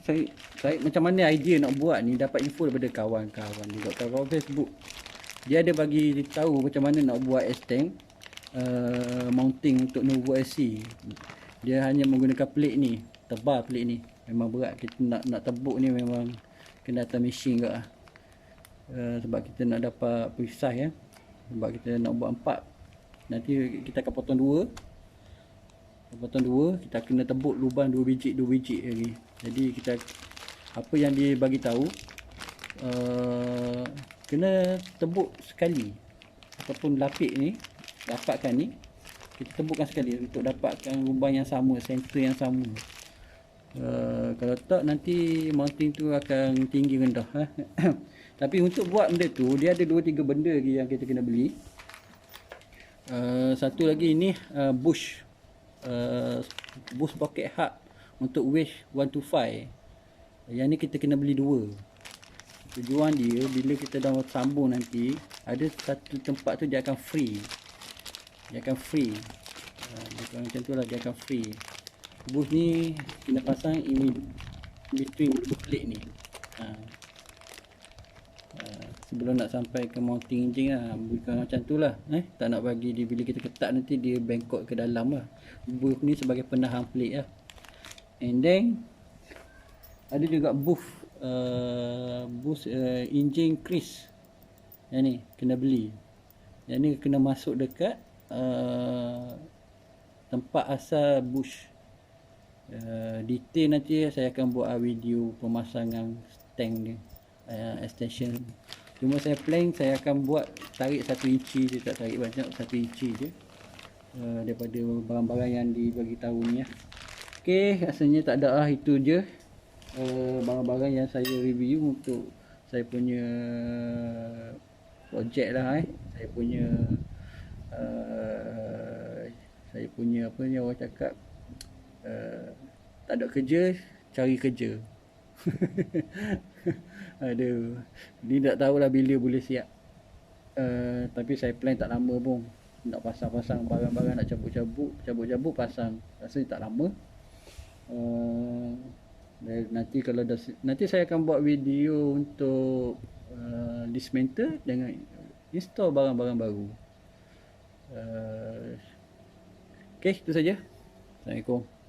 saya macam mana idea nak buat ni, dapat info daripada kawan-kawan juga, kawan Facebook. Dia ada bagi tahu macam mana nak buat extend mounting untuk Novo SC. Dia hanya menggunakan plate ni, tebal plate ni. Memang berat, kita nak tebuk ni memang kena atas mesin juga lah. Sebab kita nak dapat precise sebab kita nak buat 4, nanti kita akan potong 2, kita kena tebuk lubang 2 biji lagi. Jadi kita, apa yang dia bagi tahu, kena tebuk sekali ataupun lapik ni, dapatkan ni, kita tebukkan sekali untuk dapatkan lubang yang sama, center yang sama. Kalau tak nanti mounting tu akan tinggi rendah. Tapi untuk buat benda tu, dia ada 2-3 benda lagi yang kita kena beli. Satu lagi ni bush pocket hub untuk Wish 125. Yang ni kita kena beli 2. Tujuan dia, bila kita dah sambung nanti, ada satu tempat tu dia akan free. Macam tu lah, dia akan free. Bush ni kena pasang in between plate ni, sebelum nak sampai ke mounting engine lah. Bukan macam tu lah, tak nak bagi dia, bila kita ketat nanti dia bengkok ke dalam lah. Bush ni sebagai penahan plate lah. And then ada juga boost engine crease. Yang ni kena beli. Yang ni kena masuk dekat tempat asal bush. Detail nanti saya akan buat video pemasangan tank ni, extension. Cuma saya plan, saya akan buat tarik 1 inci je, tak tarik banyak, 1 inci je, daripada barang-barang yang dibagi tahu ni. Okey, rasanya tak ada lah, itu je barang-barang yang saya review untuk saya punya projek lah. Saya punya apa ni orang cakap, tak ada kerja, cari kerja. Aduh, ni tak tahulah bila boleh siap. Tapi saya plan tak lama pun. Nak pasang-pasang barang-barang, nak cabut-cabut pasang. Rasanya tak lama. Dan nanti kalau dah, nanti saya akan buat video untuk dismantle dengan install barang-barang baru. Okey, itu saja. Assalamualaikum.